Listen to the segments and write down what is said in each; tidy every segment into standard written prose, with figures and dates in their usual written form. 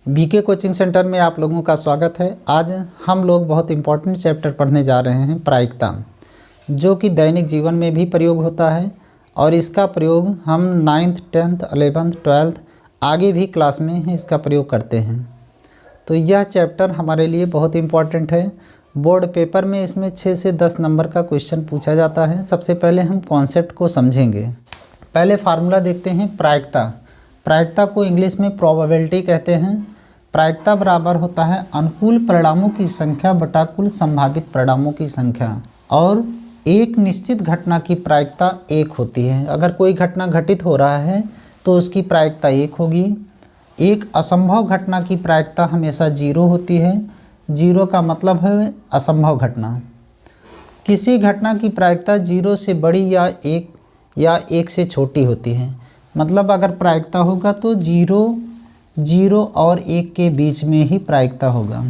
BK coaching centre में आप लोगों का स्वागत है। आज हम लोग बहुत इम्पोर्टेंट चैप्टर पढ़ने जा रहे हैं, प्रायिकता, जो कि दैनिक जीवन में भी प्रयोग होता है और इसका प्रयोग हम 9th 10th 11th 12th आगे भी क्लास में इसका प्रयोग करते हैं। तो यह चैप्टर हमारे लिए बहुत इम्पॉर्टेंट है। बोर्ड पेपर में इसमें 6 से 10 नंबर का क्वेश्चन पूछा जाता है। सबसे पहले हम कॉन्सेप्ट को समझेंगे। पहले फार्मूला देखते हैं। प्रायिकता को इंग्लिश में प्रोबेबिलिटी कहते हैं। प्रायिकता बराबर होता है अनुकूल परिणामों की संख्या बटा कुल संभावित परिणामों की संख्या, और एक निश्चित घटना की प्रायिकता 1 होती है। अगर कोई घटना घटित हो रहा है तो उसकी प्रायिकता 1 होगी। एक असंभव घटना की प्रायिकता हमेशा 0 होती है। 0 का मतलब है असंभव घटना। किसी घटना की प्रायिकता 0 से बड़ी या 1 से छोटी होती है। मतलब अगर प्रायिकता होगा तो 0 और 1 के बीच में ही प्रायिकता होगा।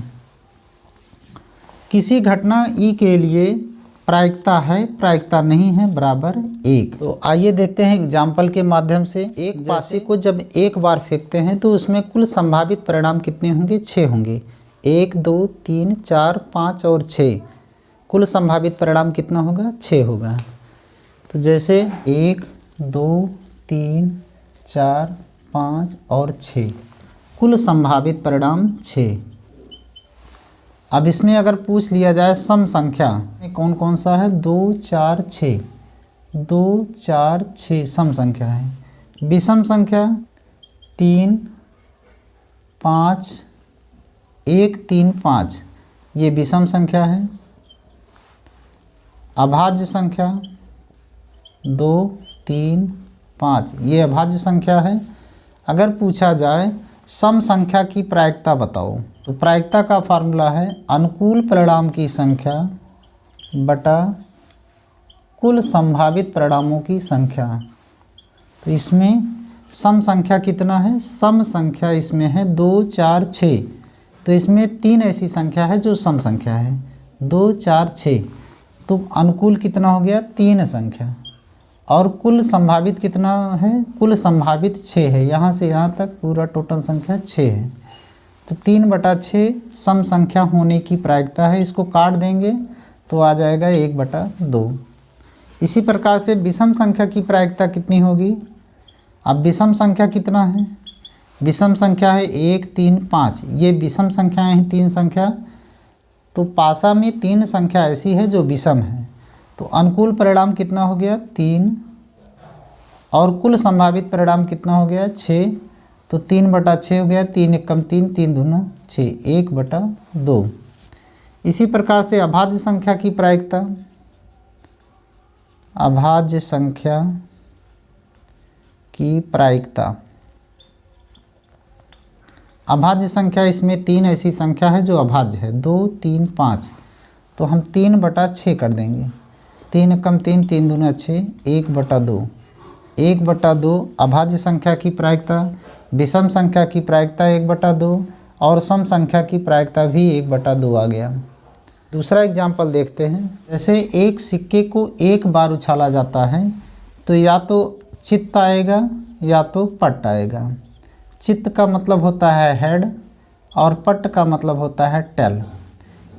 किसी घटना ई के लिए प्रायिकता है, प्रायिकता नहीं है, बराबर 1। तो आइए देखते हैं एग्जाम्पल के माध्यम से। एक पासे को जब एक बार फेंकते हैं तो उसमें कुल संभावित परिणाम कितने होंगे? 6 होंगे। 1 2 3 4 5 और 6, कुल संभावित परिणाम कितना होगा? 6 होगा। तो जैसे 1 2 3 4 5 और 6, कुल संभावित परिणाम 6। अब इसमें अगर पूछ लिया जाए सम संख्या कौन कौन सा है? 2 4 6, 2 4 6 सम संख्या है। विषम संख्या 3 5 1 3 5, ये विषम संख्या है। अभाज्य संख्या 2 3 5, ये अभाज्य संख्या है। अगर पूछा जाए सम संख्या की प्रायिकता बताओ, तो प्रायिकता का फार्मूला है अनुकूल परिणाम की संख्या बटा कुल संभावित परिणामों की संख्या। तो इसमें सम संख्या कितना है? सम संख्या इसमें है 2 4 6। तो इसमें 3 ऐसी संख्या है जो सम संख्या है, 2 4 6। तो अनुकूल कितना हो गया? 3 संख्या। और कुल संभावित कितना है? कुल संभावित 6 है। यहाँ से यहाँ तक पूरा टोटल संख्या 6 है। तो 3/6 सम संख्या होने की प्रायिकता है। इसको काट देंगे तो आ जाएगा 1/2। इसी प्रकार से विषम संख्या की प्रायिकता कितनी होगी? अब विषम संख्या कितना है? विषम संख्या है 1 3 5, ये विषम संख्याएँ हैं 3 संख्या। तो पासा में 3 संख्या ऐसी है जो विषम है। तो अनुकूल परिणाम कितना हो गया? 3, और कुल संभावित परिणाम कितना हो गया? 6। तो 3/6 हो गया। 3 एकम 3, 3 दूना 6, 1/2। इसी प्रकार से अभाज्य संख्या की प्रायिकता, अभाज्य संख्या की प्रायिकता, अभाज्य संख्या इसमें 3 ऐसी संख्या है जो अभाज्य है, 2 3 5। तो हम 3/6 कर देंगे। 3 एकम 3, 3 दूना 6, 1/2। 1/2 अभाज्य संख्या की प्रायिकता। विषम संख्या की प्रायिकता 1/2 और सम संख्या की प्रायिकता भी 1/2 आ गया। दूसरा एग्जाम्पल देखते हैं। जैसे एक सिक्के को एक बार उछाला जाता है तो या तो चित्त आएगा या तो पट आएगा। चित्त का मतलब होता है हेड और पट का मतलब होता है टेल।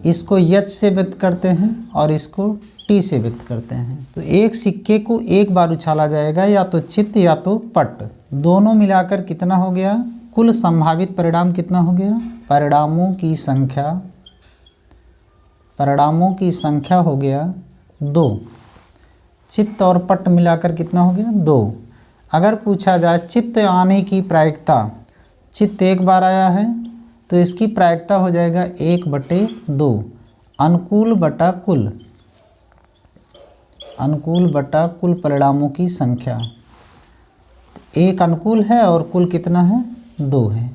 इसको यच से व्यक्त करते हैं और इसको टी से व्यक्त करते हैं। तो एक सिक्के को एक बार उछाला जाएगा या तो चित्त या तो पट, दोनों मिलाकर कितना हो गया? कुल संभावित परिणाम कितना हो गया? परिणामों की संख्या हो गया 2। चित्त और पट मिलाकर कितना हो गया? 2। अगर पूछा जाए चित्त आने की प्रायिकता, चित्त एक बार आया है तो इसकी प्रायिकता हो जाएगा 1/2। अनुकूल बटा कुल परिणामों की संख्या। एक अनुकूल है और कुल कितना है? 2 है।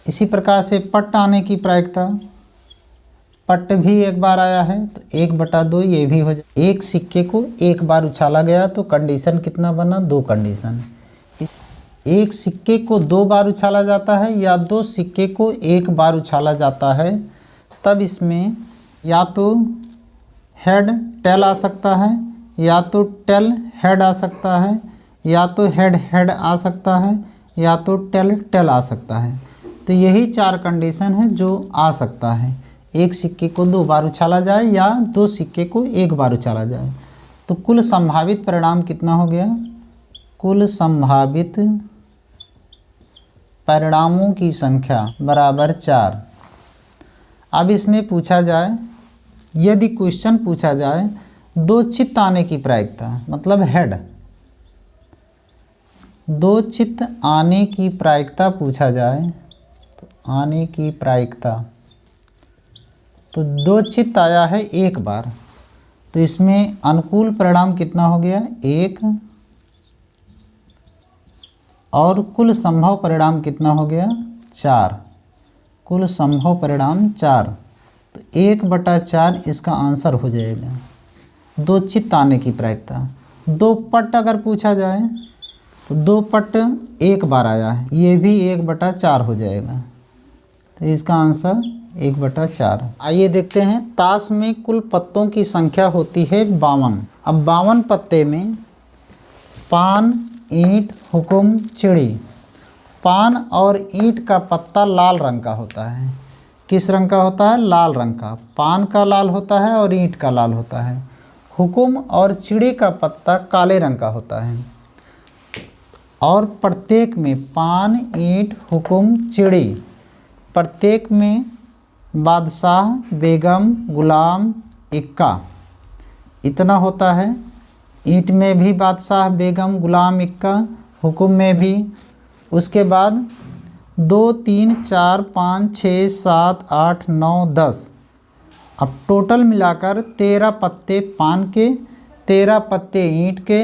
इसी प्रकार से पट आने की प्रायिकता, पट भी एक बार आया है तो 1/2 ये भी हो जाए। एक सिक्के को एक बार उछाला गया तो कंडीशन कितना बना? 2 कंडीशन। एक सिक्के को 2 बार उछाला जाता है या 2 सिक्के को एक बार उछाला जाता है, तब इसमें या तो हेड टेल आ सकता है, या तो टेल हेड आ सकता है, या तो हेड हेड आ सकता है, या तो टेल टेल आ सकता है। तो यही 4 कंडीशन है जो आ सकता है। एक सिक्के को 2 बार उछाला जाए या 2 सिक्के को 1 बार उछाला जाए। तो कुल संभावित परिणाम कितना हो गया? कुल संभावित परिणामों की संख्या बराबर 4। अब इसमें पूछा जाए, यदि क्वेश्चन पूछा जाए 2 चित्त आने की प्रायिकता, मतलब हेड, 2 चित्त आने की प्रायिकता पूछा जाए, तो आने की प्रायिकता, तो 2 चित्त आया है 1 बार, तो इसमें अनुकूल परिणाम कितना हो गया? 1, और कुल संभव परिणाम कितना हो गया? 4। कुल संभव परिणाम 4, तो 1/4 इसका आंसर हो जाएगा। 2 चित्त आने की प्रायिकता। 2 पट अगर पूछा जाए तो 2 पट 1 बार आया है, ये भी 1/4 हो जाएगा, तो इसका आंसर 1/4। आइए देखते हैं, ताश में कुल पत्तों की संख्या होती है 52। अब 52 पत्ते में पान, ईंट, हुकुम, चिड़ी। पान और ईंट का पत्ता लाल रंग का होता है। किस रंग का होता है? लाल रंग का। पान का लाल होता है और ईंट का लाल होता है। हुकुम और चिड़ी का पत्ता काले रंग का होता है। और प्रत्येक में पान, ईंट, हुकुम, चिड़ी, प्रत्येक में बादशाह, बेगम, गुलाम, इक्का, इतना होता है। ईंट में भी बादशाह, बेगम, गुलाम, इक्का, हुकुम में भी। उसके बाद 2, 3, 4, 5, 6, 7, 8, 9, 10। अब टोटल मिलाकर 13 पत्ते पान के, 13 पत्ते ईंट के,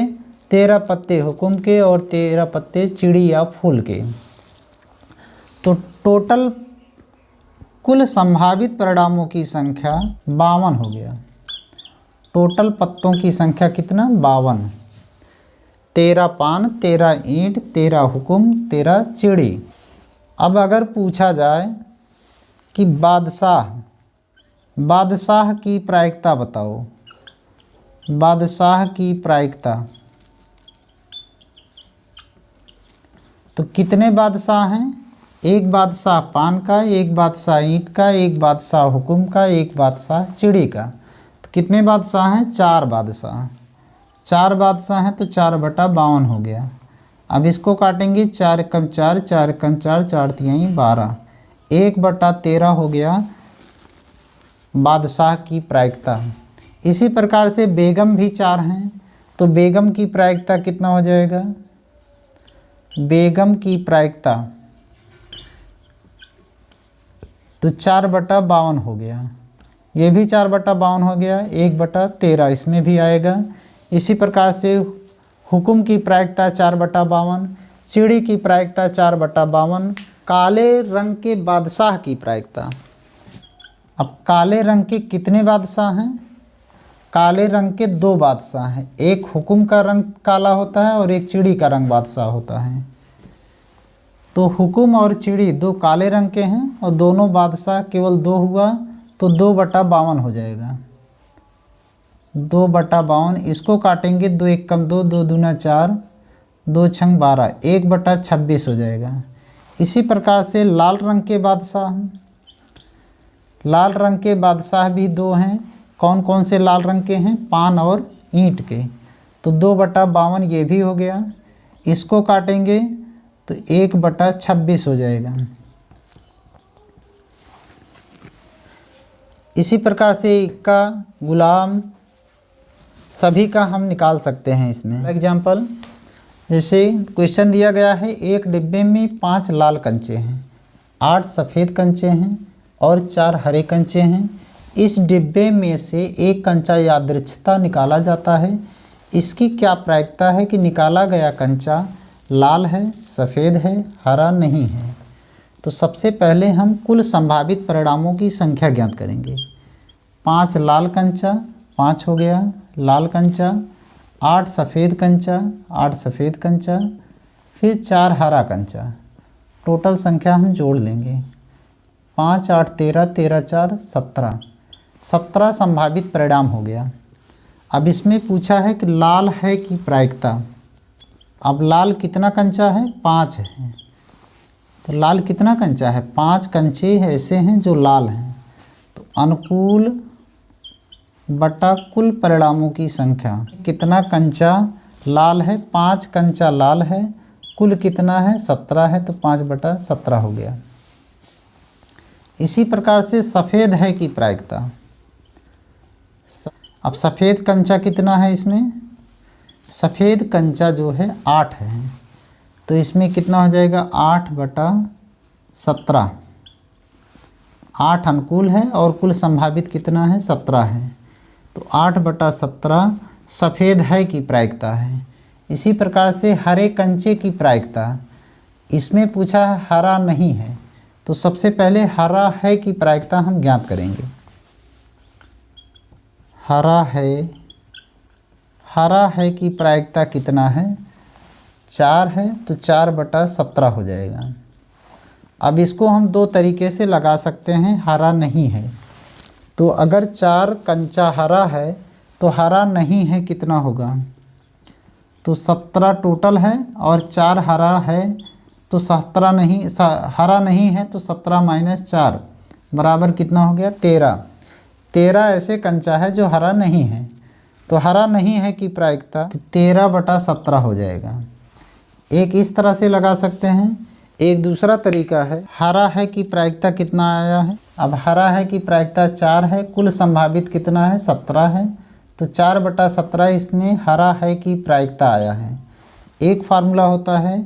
13 पत्ते हुकुम के और 13 पत्ते चिड़ी या फूल के। तो टोटल कुल संभावित परिणामों की संख्या 52 हो गया। टोटल पत्तों की संख्या कितना? 52। 13 पान, 13 ईंट, 13 हुकुम, 13 चिड़ी। अब अगर पूछा जाए कि बादशाह की प्रायिकता बताओ, बादशाह की प्रायिकता, तो कितने बादशाह हैं? 1 बादशाह पान का, 1 बादशाह ईंट का, 1 बादशाह हुकुम का, 1 बादशाह चिड़ी का। तो कितने बादशाह हैं? 4 बादशाह। 4 बादशाह हैं तो 4/52 हो गया। अब इसको काटेंगे, 4 कम 4, 4 कम 4, 4 तिहाई 12, 1/13 हो गया बादशाह की प्रायिकता। इसी प्रकार से बेगम भी 4 हैं, तो बेगम की प्रायिकता कितना हो जाएगा? बेगम की प्रायिकता तो 4/52 हो गया। ये भी 4/52 हो गया, 1/13 इसमें भी आएगा। इसी प्रकार से हुकुम की प्रायिकता 4/52, चिड़ी की प्रायिकता 4/52। काले रंग के बादशाह की प्रायिकता। अब काले रंग के कितने बादशाह हैं? काले रंग के 2 बादशाह हैं। एक हुकुम का रंग काला होता है और एक चिड़ी का रंग बादशाह होता है। तो हुकुम और चिड़ी 2 काले रंग के हैं और दोनों बादशाह केवल 2 हुआ, तो 2/52 हो जाएगा। 2/52 इसको काटेंगे, 2 1 कम 2, 2 दूना 4, 2 छंग 12, 1/26 हो जाएगा। इसी प्रकार से लाल रंग के बादशाह, लाल रंग के बादशाह भी 2 हैं। कौन कौन से लाल रंग के हैं? पान और ईंट के। तो 2/52 ये भी हो गया। इसको काटेंगे तो 1/26 हो जाएगा। इसी प्रकार से इक्का, गुलाम, सभी का हम निकाल सकते हैं इसमें। एग्जाम्पल, जैसे क्वेश्चन दिया गया है, एक डिब्बे में 5 लाल कंचे हैं, 8 सफ़ेद कंचे हैं और 4 हरे कंचे हैं। इस डिब्बे में से एक कंचा यादृच्छिकता निकाला जाता है। इसकी क्या प्रायिकता है कि निकाला गया कंचा लाल है, सफ़ेद है, हरा नहीं है? तो सबसे पहले हम कुल संभावित परिणामों की संख्या ज्ञात करेंगे। 5 लाल कंचा, 5 हो गया लाल कंचा, 8 सफ़ेद कंचा, 8 सफ़ेद कंचा, फिर 4 हरा कंचा। टोटल संख्या हम जोड़ लेंगे, 5 8 13, 13 4 17, 17 संभावित परिणाम हो गया। अब इसमें पूछा है कि लाल है की प्रायिकता। अब लाल कितना कंचा है? 5 है, तो लाल कितना कंचा है? 5 कंचे ऐसे हैं जो लाल हैं। तो अनुकूल बटा कुल परिणामों की संख्या, कितना कंचा लाल है? 5 कंचा लाल है। कुल कितना है? 17 है, तो 5/17 हो गया। इसी प्रकार से सफ़ेद है की प्रायिकता। अब सफ़ेद कंचा कितना है इसमें? सफ़ेद कंचा जो है 8 है, तो इसमें कितना हो जाएगा? 8/17। 8 अनुकूल है और कुल संभावित कितना है? 17 है। तो 8/17 सफ़ेद है की प्रायिकता है। इसी प्रकार से हरे कंचे की प्रायिकता, इसमें पूछा है हरा नहीं है, तो सबसे पहले हरा है की प्रायिकता हम ज्ञात करेंगे। हरा है की प्रायिकता कितना है? 4 है, तो 4/17 हो जाएगा। अब इसको हम 2 तरीके से लगा सकते हैं। हरा नहीं है, तो अगर 4 कंचा हरा है तो हरा नहीं है कितना होगा? तो 17 टोटल है, और 4 हरा है, तो 17 नहीं, हरा नहीं है तो 17 - 4 बराबर कितना हो गया? 13। 13 ऐसे कंचा है जो हरा नहीं है, तो हरा नहीं है की प्रायिकता तो 13/17 हो जाएगा। एक इस तरह से लगा सकते हैं। एक दूसरा तरीका है, हरा है की प्रायिकता कितना आया है? अब हरा है की प्रायिकता 4 है, कुल संभावित कितना है? 17 है, तो 4/17 इसमें हरा है की प्रायिकता आया है। एक फार्मूला होता है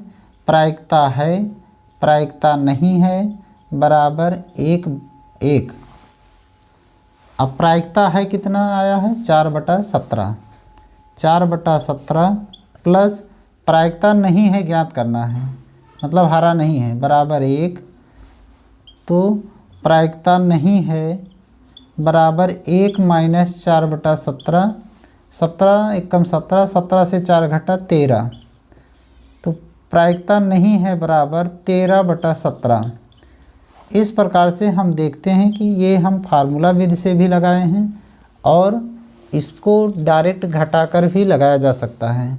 प्रायिकता है, प्रायिकता नहीं है बराबर 1/1। अब प्रायिकता है कितना आया है? 4/17। 4/17 प्लस प्रायिकता नहीं है ज्ञात करना है, मतलब हरा नहीं है, बराबर 1। तो प्रायिकता नहीं है बराबर 1 - 4/17। 17 एकम 17, 17 से 4 घटा 13, तो प्रायिकता नहीं है बराबर 13/17। इस प्रकार से हम देखते हैं कि ये हम फार्मूला विधि से भी लगाए हैं और इसको डायरेक्ट घटाकर भी लगाया जा सकता है।